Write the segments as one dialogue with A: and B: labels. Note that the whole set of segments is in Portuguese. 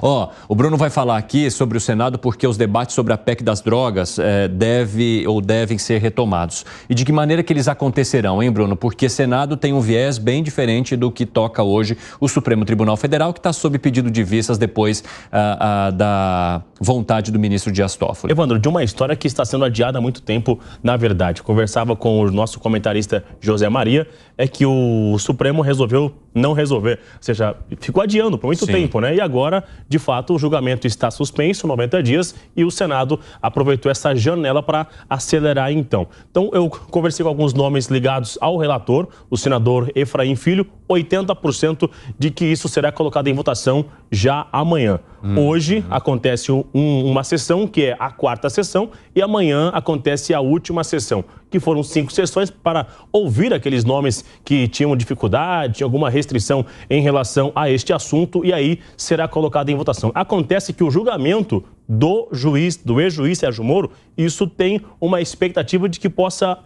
A: O Bruno vai falar aqui sobre o Senado porque os debates sobre a PEC das drogas devem ser retomados. E de que maneira que eles acontecerão, hein, Bruno? Porque Senado tem um viés bem diferente do que toca hoje o Supremo Tribunal Federal, que está sob pedido de vistas depois da vontade do ministro Dias Toffoli.
B: Evandro, de uma história que está sendo adiada há muito tempo, na verdade. Conversava com o nosso comentarista José Maria, é que o Supremo resolveu não resolver. Ou seja, ficou adiando por muito tempo, né? E agora, de fato, o julgamento está suspenso, 90 dias, e o Senado aproveitou essa janela para acelerar então. Então, eu conversei com alguns nomes ligados ao relator, o senador Efraim Filho, 80% de que isso será colocado em votação já amanhã. Hoje acontece uma sessão, que é a quarta sessão, e amanhã acontece a última sessão, que foram 5 sessões para ouvir aqueles nomes que tinham dificuldade, tinham alguma restrição em relação a este assunto, e aí será colocado em votação. Acontece que o julgamento do ex-juiz Sérgio Moro, isso tem uma expectativa de que possa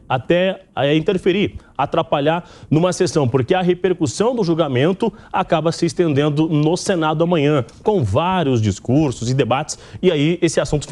B: até interferir, atrapalhar numa sessão, porque a repercussão do julgamento acaba se estendendo no Senado amanhã, com vários discursos e debates, e aí esse assunto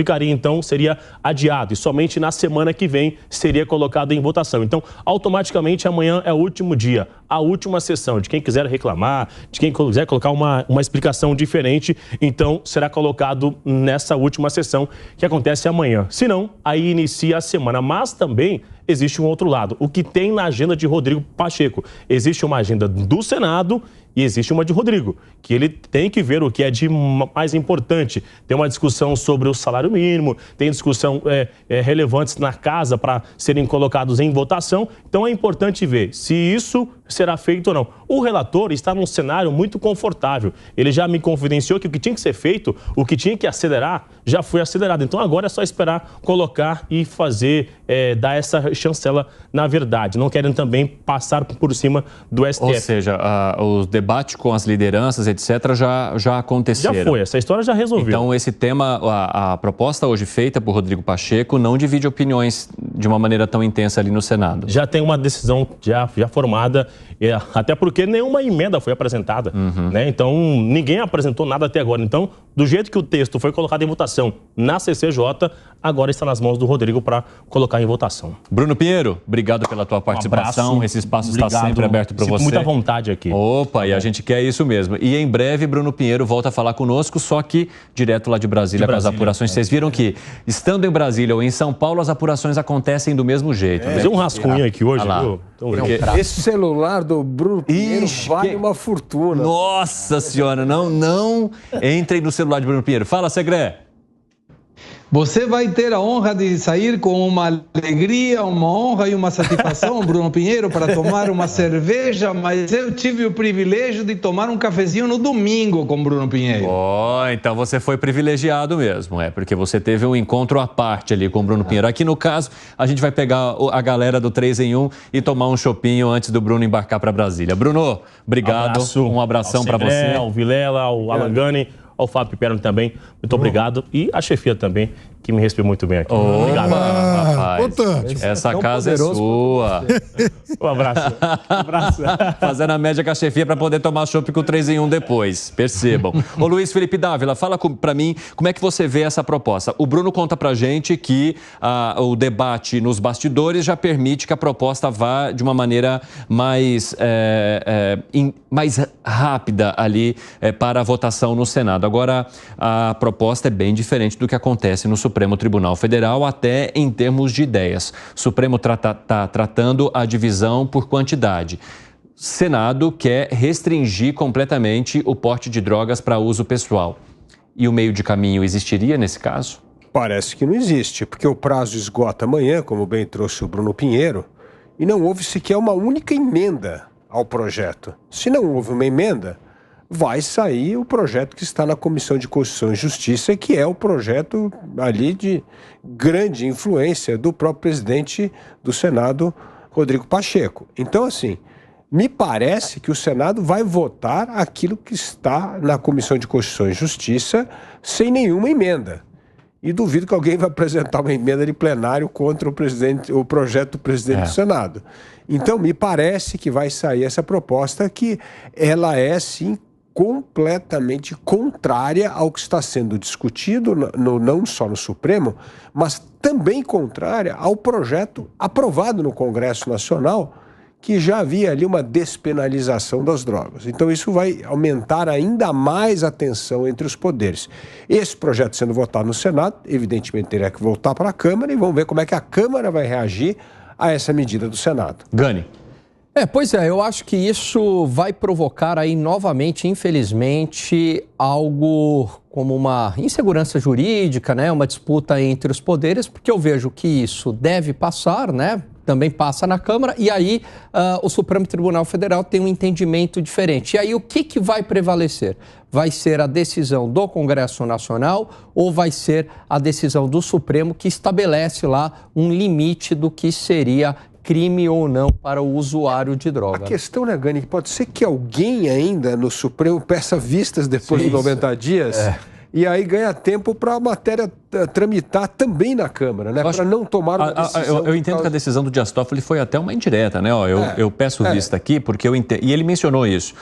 B: seria adiado, e somente na semana que vem seria colocado em votação. Então, automaticamente, amanhã é o último dia, a última sessão. De quem quiser reclamar, de quem quiser colocar uma explicação diferente, então será colocado nessa última sessão que acontece amanhã. Se não, aí inicia a semana. Mas também existe um outro lado. O que tem na agenda de Rodrigo Pacheco? Existe uma agenda do Senado e existe uma de Rodrigo, que ele tem que ver o que é de mais importante. Tem uma discussão sobre o salário mínimo, tem discussão relevantes na casa para serem colocados em votação. Então é importante ver se isso será feito ou não. O relator está num cenário muito confortável. Ele já me confidenciou que o que tinha que ser feito, o que tinha que acelerar, já foi acelerado. Então agora é só esperar colocar e fazer, dar essa chancela na verdade. Não querem também passar por cima do STF.
A: Ou seja, o debate com as lideranças, etc., já aconteceram.
B: Já foi, essa história já resolveu.
A: Então esse tema, a proposta hoje feita por Rodrigo Pacheco não divide opiniões de uma maneira tão intensa ali no Senado.
B: Já tem uma decisão já formada, até porque nenhuma emenda foi apresentada, né? Então ninguém apresentou nada até agora. Então, do jeito que o texto foi colocado em votação na CCJ, agora está nas mãos do Rodrigo para colocar em votação.
A: Bruno Pinheiro, obrigado pela tua participação. Esse espaço está sempre aberto para você.
B: Muita vontade aqui.
A: Opa, e a gente quer isso mesmo. E em breve, Bruno Pinheiro volta a falar conosco, só que direto lá de Brasília com as apurações. Vocês viram que, estando em Brasília ou em São Paulo, as apurações acontecem do mesmo jeito.
B: Fazer um rascunho aqui hoje, viu?
C: Esse celular do Bruno Pinheiro vale uma fortuna.
A: Nossa senhora, não entrem no celular de Bruno Pinheiro. Fala, Segré.
D: Você vai ter a honra de sair com uma alegria, uma honra e uma satisfação, Bruno Pinheiro, para tomar uma cerveja, mas eu tive o privilégio de tomar um cafezinho no domingo com Bruno Pinheiro.
A: Então você foi privilegiado mesmo, porque você teve um encontro à parte ali com o Bruno Pinheiro. Aqui no caso, a gente vai pegar a galera do 3 em 1 e tomar um chopinho antes do Bruno embarcar para Brasília. Bruno, obrigado, um abração para você.
B: Ao Vilela, ao Alangani, ao Fábio Piperno também, muito obrigado. E a chefia também, que me recebeu muito bem aqui. Obrigado.
A: Rapaz, essa casa é sua.
B: Um abraço.
A: Fazendo a média com a chefia para poder tomar chopp com 3 em 1 depois, percebam. Ô Luiz Felipe Dávila, fala para mim como é que você vê essa proposta. O Bruno conta pra gente que o debate nos bastidores já permite que a proposta vá de uma maneira mais rápida ali para a votação no Senado. Agora, a proposta é bem diferente do que acontece no Supremo Tribunal Federal, até em termos de ideias. O Supremo está tratando a divisão por quantidade. Senado quer restringir completamente o porte de drogas para uso pessoal. E o meio de caminho existiria nesse caso?
C: Parece que não existe, porque o prazo esgota amanhã, como bem trouxe o Bruno Pinheiro, e não houve sequer uma única emenda ao projeto. Se não houve uma emenda, vai sair o projeto que está na Comissão de Constituição e Justiça, que é o projeto ali de grande influência do próprio presidente do Senado, Rodrigo Pacheco. Então, assim, me parece que o Senado vai votar aquilo que está na Comissão de Constituição e Justiça sem nenhuma emenda. E duvido que alguém vai apresentar uma emenda de plenário contra o projeto do presidente do Senado. Então, me parece que vai sair essa proposta que ela é, sim, completamente contrária ao que está sendo discutido, não só no Supremo, mas também contrária ao projeto aprovado no Congresso Nacional, que já havia ali uma despenalização das drogas. Então isso vai aumentar ainda mais a tensão entre os poderes. Esse projeto sendo votado no Senado, evidentemente teria que voltar para a Câmara, e vamos ver como é que a Câmara vai reagir a essa medida do Senado.
A: Gani.
E: Pois é, eu acho que isso vai provocar aí novamente, infelizmente, algo como uma insegurança jurídica, né? Uma disputa entre os poderes, porque eu vejo que isso deve passar, né? Também passa na Câmara, e aí o Supremo Tribunal Federal tem um entendimento diferente. E aí o que vai prevalecer? Vai ser a decisão do Congresso Nacional ou vai ser a decisão do Supremo, que estabelece lá um limite do que seria crime ou não para o usuário de droga?
C: A questão, né, Gani, pode ser que alguém ainda no Supremo peça vistas depois de 90 dias... E aí ganha tempo para a matéria tramitar também na Câmara, né? Para não tomar uma decisão.
A: Eu entendo que a decisão do Dias Toffoli foi até uma indireta, né? Eu peço vista aqui porque eu entendo. E ele mencionou isso,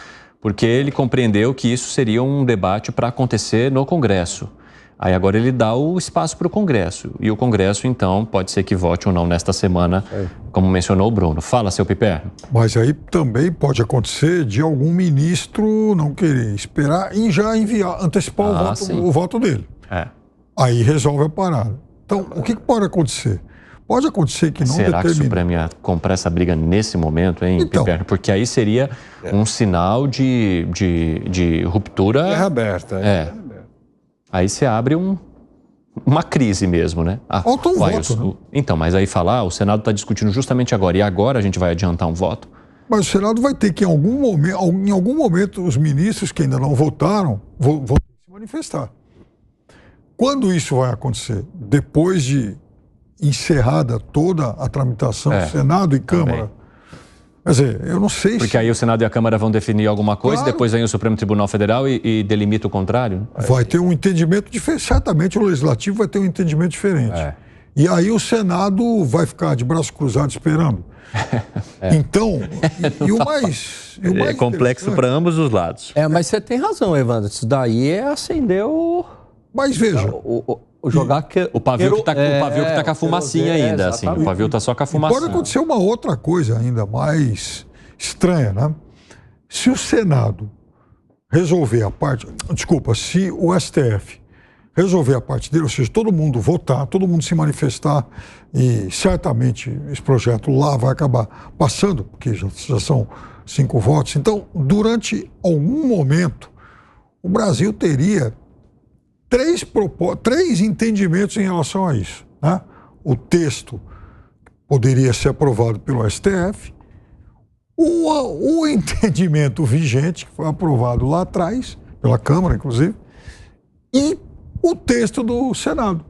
A: porque ele compreendeu que isso seria um debate para acontecer no Congresso. Aí agora ele dá o espaço para o Congresso. E o Congresso, então, pode ser que vote ou não nesta semana, como mencionou o Bruno. Fala, seu Piper.
F: Mas aí também pode acontecer de algum ministro não querer esperar e já enviar, antecipar o voto dele. Aí resolve a parada. Então, o que pode acontecer? Pode acontecer que não
A: Será que o Supremo ia comprar essa briga nesse momento, hein, então, Piper? Porque aí seria um sinal de ruptura...
C: Guerra aberta.
A: Aí você abre uma crise mesmo, né?
F: Falta um voto, né?
A: Então, mas aí falar, o Senado está discutindo justamente agora, e agora a gente vai adiantar um voto?
F: Mas o Senado vai ter que, em algum momento, os ministros que ainda não votaram vão se manifestar. Quando isso vai acontecer? Depois de encerrada toda a tramitação, Senado e Câmara?
A: Também.
F: Quer dizer, eu não sei
A: Porque aí o Senado e a Câmara vão definir alguma coisa, depois vem o Supremo Tribunal Federal e delimita o contrário?
F: Vai ter um entendimento diferente. Certamente o Legislativo vai ter um entendimento diferente. E aí o Senado vai ficar de braço cruzado esperando. Então, e o mais
A: é complexo para ambos os lados.
E: Mas você tem razão, Evandro. Isso daí é acender o...
F: Mas veja...
A: O pavio que tá com a fumacinha ainda, assim. O pavio tá só com a fumacinha.
F: Pode acontecer uma outra coisa ainda mais estranha, né? Se o Senado resolver a parte... Desculpa, se o STF resolver a parte dele, ou seja, todo mundo votar, todo mundo se manifestar, e certamente esse projeto lá vai acabar passando, porque já são 5 votos. Então, durante algum momento, o Brasil teria três entendimentos em relação a isso, né? O texto poderia ser aprovado pelo STF, o entendimento vigente, que foi aprovado lá atrás, pela Câmara, inclusive, e o texto do Senado.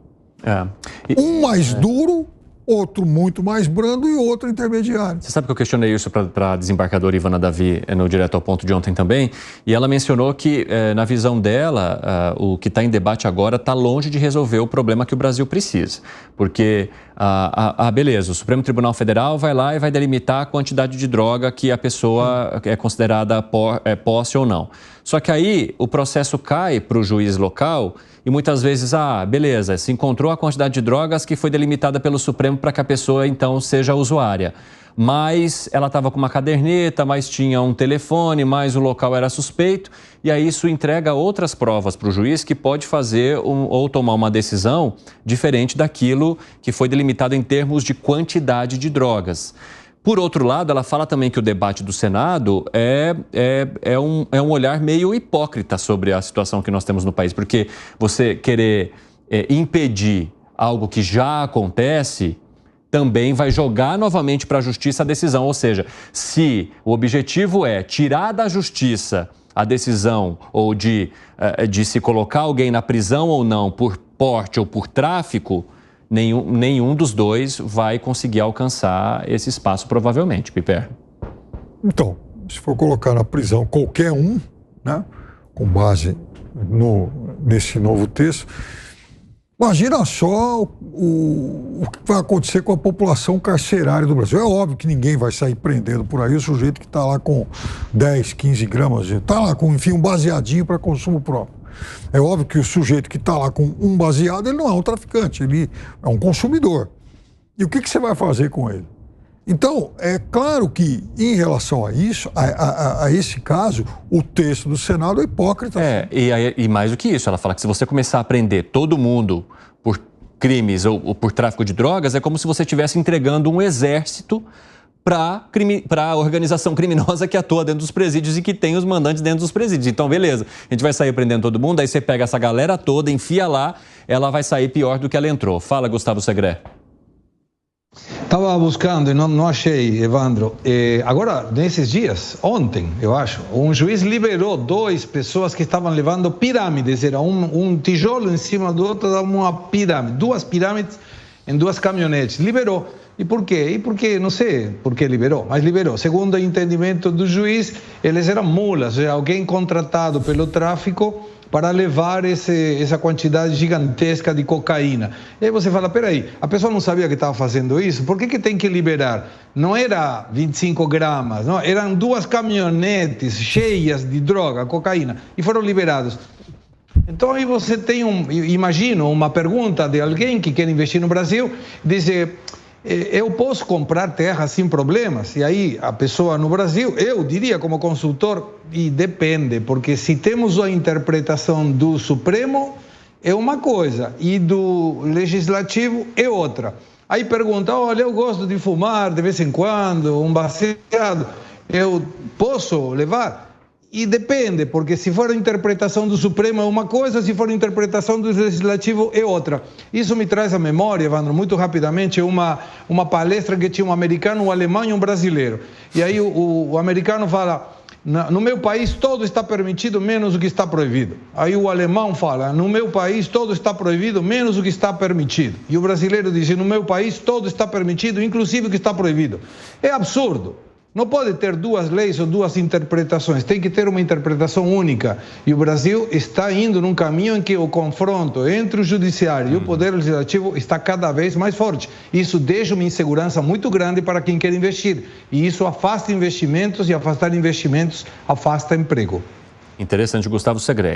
F: Um mais duro, outro muito mais brando e outro intermediário.
A: Você sabe que eu questionei isso para a desembargadora Ivana Davi no Direto ao Ponto de ontem também, e ela mencionou que, na visão dela, o que está em debate agora está longe de resolver o problema que o Brasil precisa. Porque, beleza, o Supremo Tribunal Federal vai lá e vai delimitar a quantidade de droga que a pessoa é considerada posse ou não. Só que aí o processo cai para o juiz local e muitas vezes, beleza, se encontrou a quantidade de drogas que foi delimitada pelo Supremo para que a pessoa, então, seja usuária. Mas ela estava com uma caderneta, mas tinha um telefone, mas o local era suspeito. E aí isso entrega outras provas para o juiz que pode fazer ou tomar uma decisão diferente daquilo que foi delimitado em termos de quantidade de drogas. Por outro lado, ela fala também que o debate do Senado é um olhar meio hipócrita sobre a situação que nós temos no país, porque você querer impedir algo que já acontece também vai jogar novamente para a Justiça a decisão. Ou seja, se o objetivo é tirar da Justiça a decisão ou de se colocar alguém na prisão ou não por porte ou por tráfico, nenhum dos dois vai conseguir alcançar esse espaço, provavelmente, Piper.
F: Então, se for colocar na prisão qualquer um, né, com base nesse novo texto, Imagina só o que vai acontecer com a população carcerária do Brasil. É óbvio que ninguém vai sair prendendo por aí o sujeito que está lá com 10, 15 gramas, está lá com, enfim, um baseadinho para consumo próprio. É óbvio que o sujeito que está lá com um baseado, ele não é um traficante, ele é um consumidor. E o que você vai fazer com ele? Então, é claro que, em relação a isso, a esse caso, o texto do Senado é hipócrita.
A: E mais do que isso, ela fala que se você começar a prender todo mundo por crimes ou por tráfico de drogas, é como se você estivesse entregando um exército para a organização criminosa que atua dentro dos presídios e que tem os mandantes dentro dos presídios. Então, beleza, a gente vai sair prendendo todo mundo, aí você pega essa galera toda, enfia lá, ela vai sair pior do que ela entrou. Fala, Gustavo Segré.
D: Estava buscando e não achei, Evandro. Agora, nesses dias, ontem, eu acho, um juiz liberou 2 pessoas que estavam levando pirâmides. Era um tijolo em cima do outro, uma pirâmide. 2 pirâmides em 2 caminhonetes. Liberou. E por quê? E porque, não sei por que liberou, mas liberou. Segundo o entendimento do juiz, eles eram mulas, alguém contratado pelo tráfico para levar essa quantidade gigantesca de cocaína. E aí você fala, peraí, a pessoa não sabia que estava fazendo isso? Por que tem que liberar? Não era 25 gramas, não, eram 2 caminhonetes cheias de droga, cocaína, e foram liberados. Então aí você tem imagino, uma pergunta de alguém que quer investir no Brasil, dizer, eu posso comprar terra sem problemas? E aí a pessoa no Brasil, eu diria como consultor, e depende, porque se temos a interpretação do Supremo é uma coisa e do Legislativo é outra. Aí pergunta, olha, eu gosto de fumar de vez em quando, um baseado, eu posso levar? E depende, porque se for a interpretação do Supremo é uma coisa, se for a interpretação do Legislativo é outra. Isso me traz à memória, Evandro, muito rapidamente, uma palestra que tinha um americano, um alemão e um brasileiro. E aí o americano fala, no meu país todo está permitido, menos o que está proibido. Aí o alemão fala, no meu país todo está proibido, menos o que está permitido. E o brasileiro diz, no meu país todo está permitido, inclusive o que está proibido. É absurdo. Não pode ter 2 leis ou 2 interpretações, tem que ter uma interpretação única. E o Brasil está indo num caminho em que o confronto entre o judiciário e o poder legislativo está cada vez mais forte. Isso deixa uma insegurança muito grande para quem quer investir. E isso afasta investimentos, e afastar investimentos afasta emprego.
A: Interessante, Gustavo Segré.